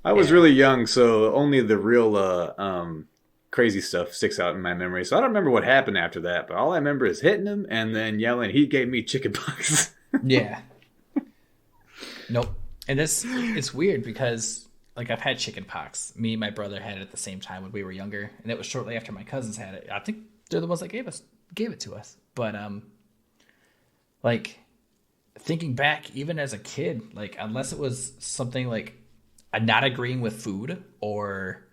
I was really young, so only the real crazy stuff sticks out in my memory. So I don't remember what happened after that, but all I remember is hitting him and then yelling, "He gave me chicken pox." Yeah. Nope. And it's weird because like I've had chicken pox. Me and my brother had it at the same time when we were younger, and it was shortly after my cousins had it. I think they're the ones that gave it to us. But like thinking back, even as a kid, like unless it was something like I'm not agreeing with food or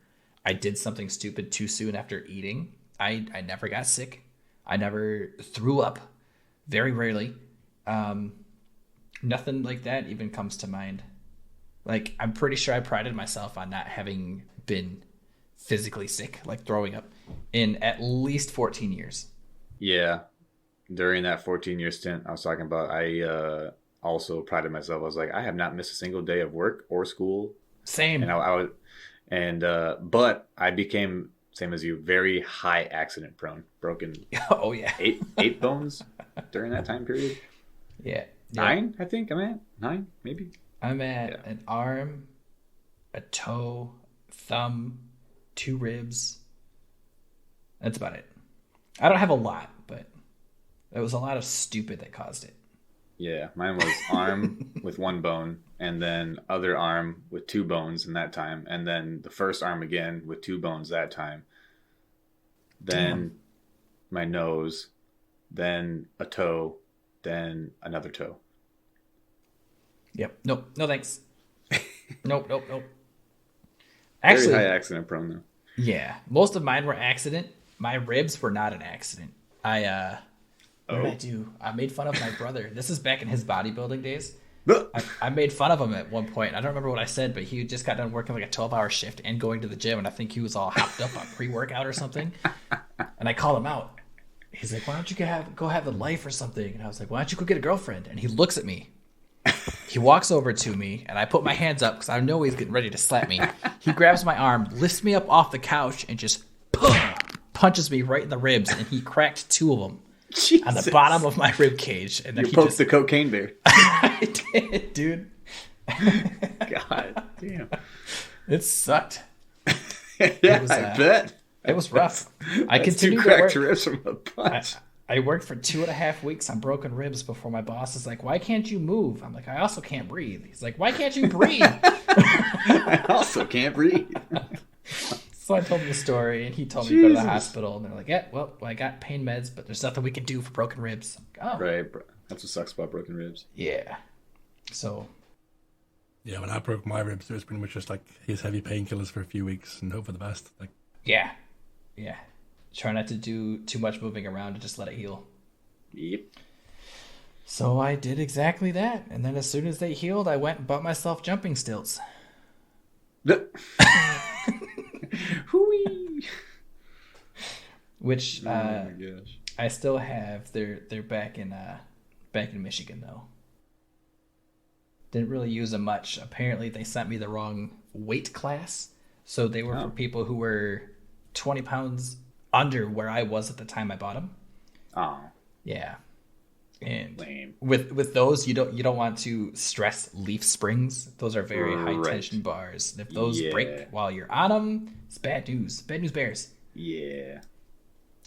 I did something stupid too soon after eating, I never got sick. I never threw up. Very rarely. Nothing like that even comes to mind. Like, I'm pretty sure I prided myself on not having been physically sick, like throwing up, in at least 14 years. Yeah. During that 14-year stint I was talking about, I also prided myself. I was like, I have not missed a single day of work or school. Same. And I would, and but I became, same as you, very high accident prone. Broken Oh, yeah. eight bones during that time period. Yeah. 9, I think I'm at 9, maybe. I'm at an arm, a toe, thumb, 2 ribs. That's about it. I don't have a lot, but it was a lot of stupid that caused it. Yeah, mine was arm with 1 bone, and then other arm with 2 bones in that time, and then the first arm again with 2 bones that time. Then my nose, then a toe, then another toe. Yep. Nope. No thanks. Nope. Very Actually, high accident prone though. yeah. Most of mine were accident. My ribs were not an accident. What did I do? I made fun of my brother. This is back in his bodybuilding days. I made fun of him at one point. I don't remember what I said, but he just got done working like a 12-hour shift and going to the gym, and I think he was all hopped up on pre-workout or something. And I called him out. He's like, "Why don't you go have the life or something?" And I was like, "Why don't you go get a girlfriend?" And he looks at me. He walks over to me, and I put my hands up because I know he's getting ready to slap me. He grabs my arm, lifts me up off the couch, and just punches me right in the ribs, and he cracked 2 of them. Jesus. On the bottom of my rib cage. And then you poked the cocaine bear. I did, dude. God damn. It sucked. Yeah, I bet. It was rough. I continued 2 cracked to work. ribs from a punch. I worked for 2.5 weeks on broken ribs before my boss is like, "Why can't you move?" I'm like, "I also can't breathe." He's like, "Why can't you breathe?" I also can't breathe. So I told him the story, and he told me to go to the hospital. And they're like, "Yeah, well, I got pain meds, but there's nothing we can do for broken ribs." I'm like, "Oh, right. That's what sucks about broken ribs. Yeah. So. Yeah, when I broke my ribs, it was pretty much just like, here's heavy painkillers for a few weeks and hope for the best. Like, Yeah. Try not to do too much moving around and just let it heal. Yep. So I did exactly that. And then as soon as they healed, I went and bought myself jumping stilts. Hooey. Which Oh my gosh. I still have. They're back in Michigan though. Didn't really use them much. Apparently they sent me the wrong weight class. So they were for people who were 20 pounds under where I was at the time I bought them. Oh. Yeah. And Lame. with those, you don't want to stress leaf springs. Those are very high tension bars. And if those break while you're on them, it's bad news. Bad news bears. Yeah.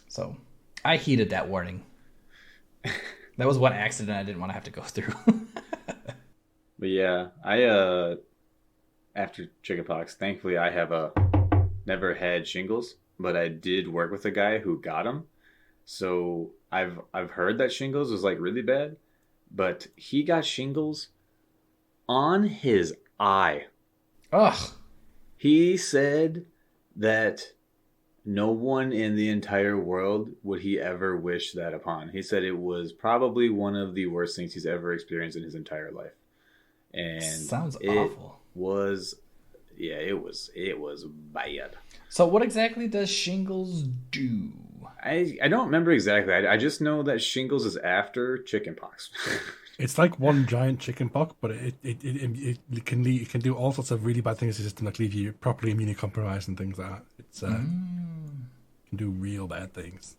So I heeded that warning. That was one accident I didn't want to have to go through. But yeah, I after chickenpox, thankfully I have never had shingles, but I did work with a guy who got them. So I've heard that shingles was like really bad, but he got shingles on his eye. Ugh. He said that no one in the entire world would he ever wish that upon. He said it was probably one of the worst things he's ever experienced in his entire life. And sounds awful. It was bad. So what exactly does shingles do? I don't remember exactly. I just know that shingles is after chickenpox. It's like one giant chicken pox, but it can do all sorts of really bad things to the system, like leave you properly immunocompromised and things like that. It's can do real bad things.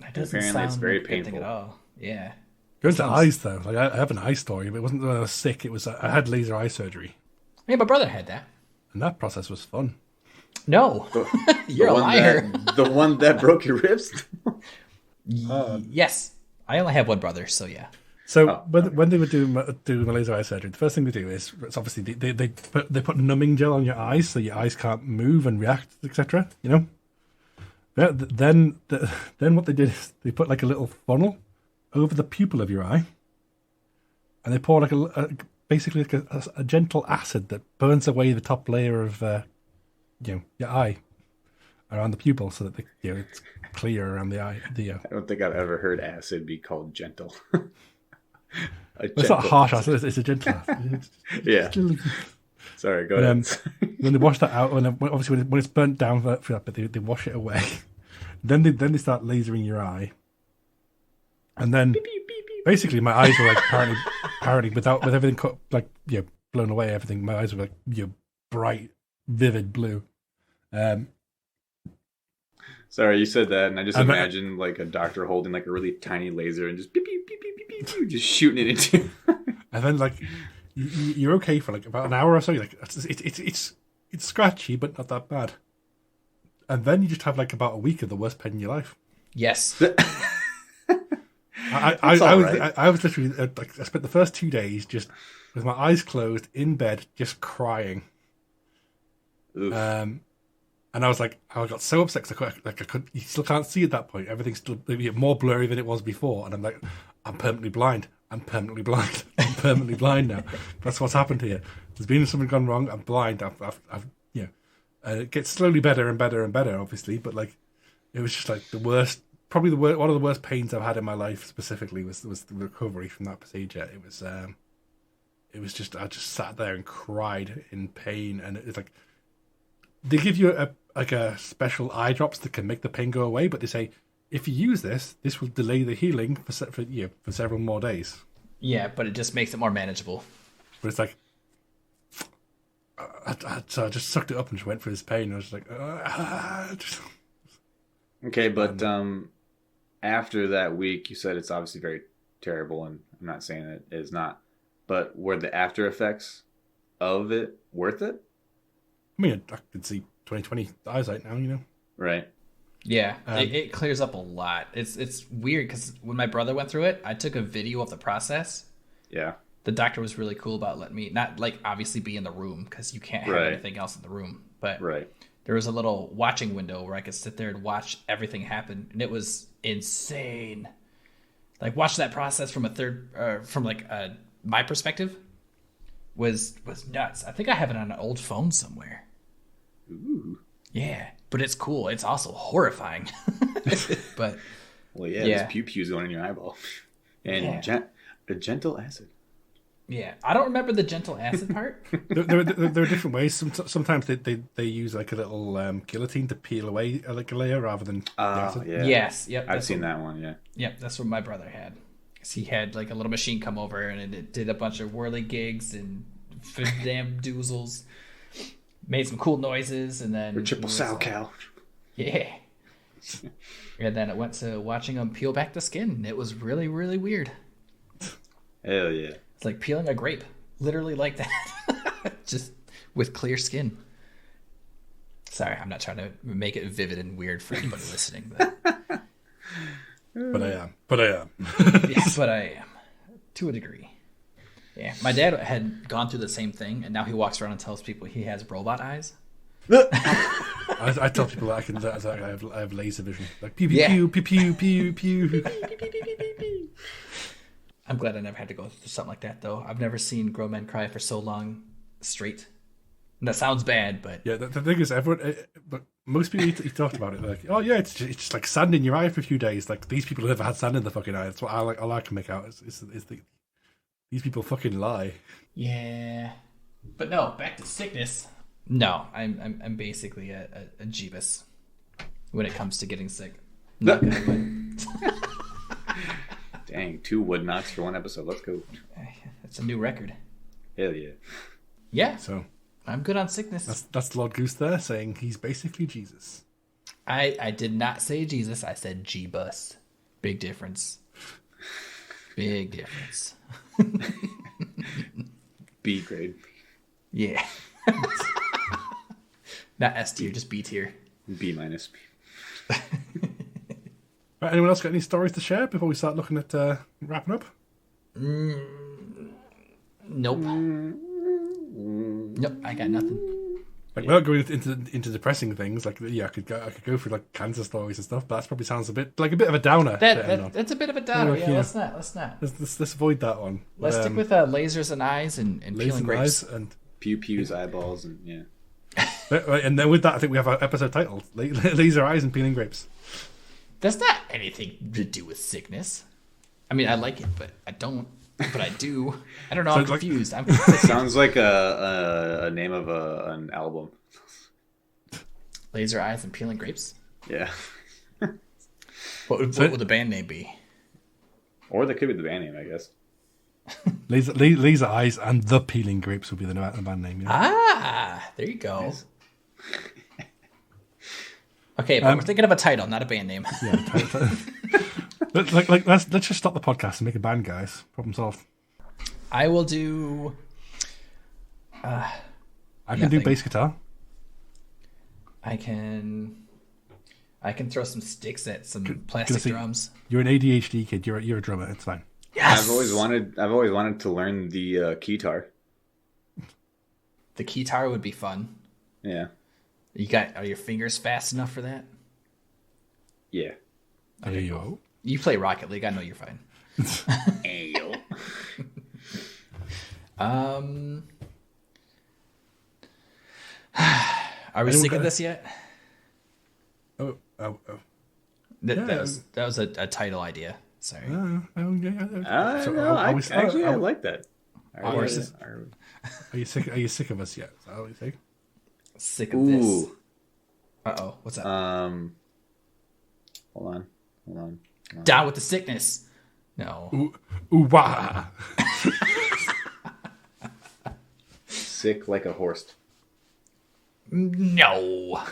That doesn't Apparently it's sound very like a good thing painful. at all. Yeah. Going to Sounds- eyes though, like I have an eye story, but it wasn't when I was sick. It was I had laser eye surgery, Yeah, my brother had that. and that process was fun. No, you're a one liar. the one that broke your ribs? Yes, I only have one brother, so yeah. So when they would do my laser eye surgery, the first thing they do is it's obviously they put numbing gel on your eyes so your eyes can't move and react, etc. You know. Yeah, then what they did is they put like a little funnel over the pupil of your eye, and they pour like basically like a gentle acid that burns away the top layer of your eye around the pupil so that it's clear around the eye. I don't think I've ever heard acid be called gentle. It's not harsh acid; it's a gentle acid. Yeah. Sorry, go ahead. Then they wash that out, and then obviously when it's burnt down for that bit, they wash it away. then they start lasering your eye, and then basically my eyes were like apparently with everything cut, like blown away, everything. My eyes were like bright, vivid blue. Sorry, you said that, and I just imagine like a doctor holding like a really tiny laser and just beep beep beep beep beep beep, just shooting it into. And then like you're okay for like about an hour or so. You're like it's scratchy, but not that bad. And then you just have like about a week of the worst pain in your life. Yes. I was literally like I spent the first 2 days just with my eyes closed in bed, just crying. Oof. And I was like, I got so upset because I could. You still can't see at that point. Everything's still more blurry than it was before, and I'm like, I'm permanently blind. I'm permanently blind. I'm permanently blind now. That's what's happened here. There's been something gone wrong. I'm blind. I've it gets slowly better and better and better, obviously, but like, it was just like the worst. Probably one of the worst pains I've had in my life. Specifically, was the recovery from that procedure. It was just I just sat there and cried in pain, and it's like they give you a special eye drops that can make the pain go away, but they say if you use this will delay the healing for several more days. Yeah, but it just makes it more manageable. But it's like so I just sucked it up and just went for this pain. I was like, Okay, but after that week, you said it's obviously very terrible, and I'm not saying it is not, but were the after effects of it worth it? I mean, I could see 20/20 eyesight now, you know. Right. Yeah, it clears up a lot. It's weird because when my brother went through it, I took a video of the process. Yeah. The doctor was really cool about letting me not like obviously be in the room because you can't have anything else in the room, but there was a little watching window where I could sit there and watch everything happen, and it was insane. Like watch that process from my perspective was nuts. I think I have it on an old phone somewhere. Ooh. Yeah, but it's cool. It's also horrifying. But well, there's pew-pews going in your eyeball, and a gentle acid. Yeah, I don't remember the gentle acid part. there are different ways. Sometimes they use like a little guillotine to peel away like a layer rather than acid. Yeah. Yes, yep. I've seen that one. Yeah. Yep, that's what my brother had. He had like a little machine come over and it did a bunch of whirly gigs and damn doozles. Made some cool noises and then... Or triple sow cow. Yeah. And then it went to watching him peel back the skin. It was really, really weird. Hell yeah. It's like peeling a grape. Literally like that. Just with clear skin. Sorry, I'm not trying to make it vivid and weird for anybody listening. But I am. Yes, but I am. To a degree. Yeah, my dad had gone through the same thing, and now he walks around and tells people he has robot eyes. I tell people that I have laser vision, like pew pew pew pew pew pew pew. I'm glad I never had to go through something like that, though. I've never seen grown men cry for so long straight. And that sounds bad, but yeah, the thing is, everyone, but most people he talked about it like, oh yeah, it's just like sand in your eye for a few days. Like these people have never had sand in the fucking eye. That's what all I can make out is these people fucking lie. Yeah, but no, back to sickness. No, I'm basically a Jeebus when it comes to getting sick. Not good, but... Dang, 2 wood knocks for 1 episode. Let's go. That's a new record. Hell yeah. Yeah. So I'm good on sickness. that's Lord Goose there saying he's basically Jesus. I did not say Jesus. I said G-Bus. Big difference. Big difference. B grade. Yeah. Not S tier, just B tier. B minus. Right, anyone else got any stories to share before we start looking at wrapping up? Nope. Nope, I got nothing. Like, without going into depressing things, like I could go through like cancer stories and stuff, but that probably sounds a bit of a downer. That's a bit of a downer. Yeah, Yeah. let's not. Let's avoid that one. Let's stick with lasers and eyes and lasers peeling and grapes. eyes and Pew pews, eyeballs, and yeah. right, and then with that, I think we have our episode titled "Laser Eyes and Peeling Grapes." That's not anything to do with sickness. I mean, I like it, but I don't. But I do. I don't know. I'm confused. I'm confused. Sounds like a name of an album. Laser eyes and peeling grapes. Yeah. What would the band name be? Or that could be the band name, I guess. Laser Eyes and the Peeling Grapes would be the band name. Yeah. Ah, there you go. Nice. Okay, but we're thinking of a title, not a band name. Yeah. Let's just stop the podcast and make a band, guys. Problem solved. I will do. I can do bass guitar. I can throw some sticks at some plastic drums. You're an ADHD kid. You're a drummer. It's fine. Yes! I've always wanted to learn the keytar. The keytar would be fun. Yeah. Are your fingers fast enough for that? Yeah. Okay. Yo. You play Rocket League. I know you're fine. Ayo. Are we sick of this yet? Oh. That was a title idea. Sorry. I like that. Are you sick? Are you sick of us yet? Is that what you think? Sick of this. Uh-oh. What's that? Hold on. Down with the sickness. No. Ooh, wah. Sick like a horse. No.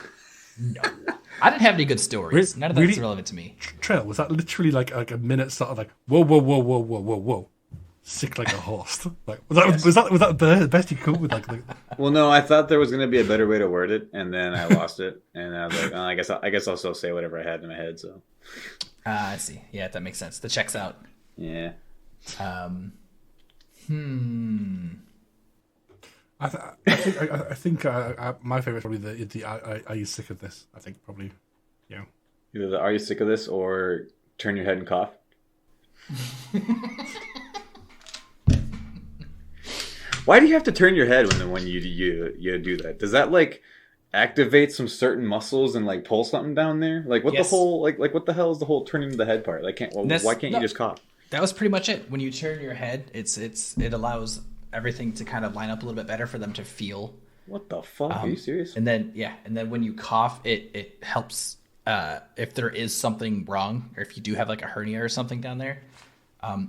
I didn't have any good stories. None of that's relevant to me. Trail, was that literally like a minute sort of like whoa. Sick like a horse. Like was that the best you could with like Well, no, I thought there was going to be a better way to word it, and then I lost it, and I was like, oh, I guess I'll still say whatever I had in my head. So, I see. Yeah, that makes sense. That checks out. Yeah. I think my favorite is probably the are you sick of this? I think probably, yeah. Either the are you sick of this or turn your head and cough. Why do you have to turn your head when you do that? Does that like activate some certain muscles and like pull something down there? Like what the whole like what the hell is the whole turning the head part? Like why can't you just cough? That was pretty much it. When you turn your head, it allows everything to kind of line up a little bit better for them to feel. What the fuck? Are you serious? And then when you cough, it helps if there is something wrong or if you do have like a hernia or something down there.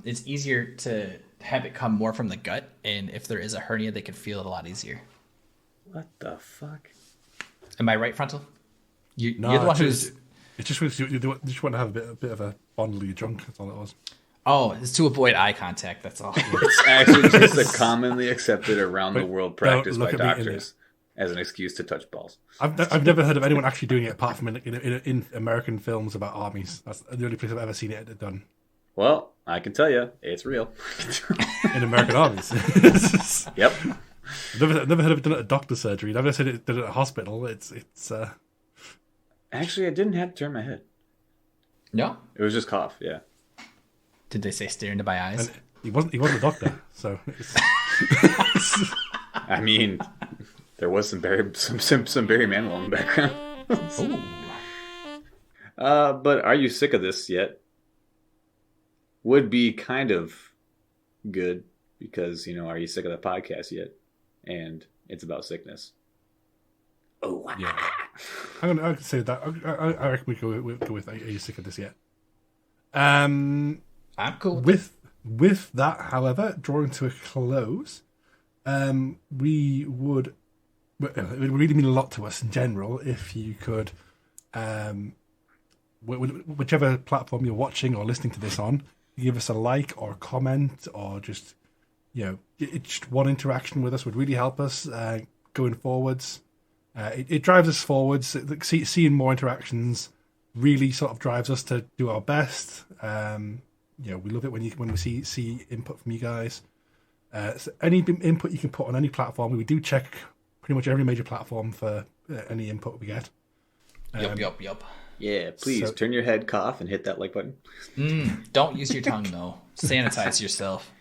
It's easier to have it come more from the gut, and if there is a hernia, they can feel it a lot easier. What the fuck? Am I right, Frontal? You're the one who's... It just was you just want to have a bit of a bodily drunk. That's all it was. Oh, it's to avoid eye contact. That's all. It's actually just a commonly accepted around the world practice by doctors as an excuse to touch balls. I've never heard of anyone actually doing it apart from in American films about armies. That's the only place I've ever seen it done. Well, I can tell you, it's real. In American armies. Yep. I've never heard of it done at a doctor's surgery. I've never seen it done at a hospital. It's. Actually, I didn't have to turn my head. No? It was just cough, yeah. Did they say stare into my eyes? And he wasn't a doctor, so. I mean, there was some Barry Manilow in the background. Ooh. But are you sick of this yet? Would be kind of good because, are you sick of the podcast yet? And it's about sickness. Oh, yeah. I'm gonna say that. I reckon we go with are you sick of this yet? I'm cool with that, however, drawing to a close, it would really mean a lot to us in general if you could, whichever platform you're watching or listening to this on, give us a like or a comment, or just just one interaction with us would really help us going forwards. It drives us forwards. Seeing more interactions really sort of drives us to do our best. We love it when we see input from you guys. So any input you can put on any platform, we do check pretty much every major platform for any input we get. Yup. Yeah, please turn your head, cough, and hit that like button. Don't use your tongue though. Sanitize yourself.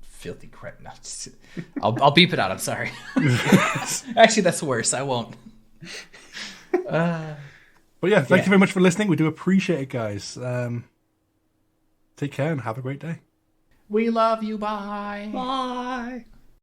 Filthy crap. No, I'll beep it out. I'm sorry. Actually, that's worse. I won't. But yeah, thank you very much for listening. We do appreciate it, guys. Take care and have a great day. We love you. Bye. Bye.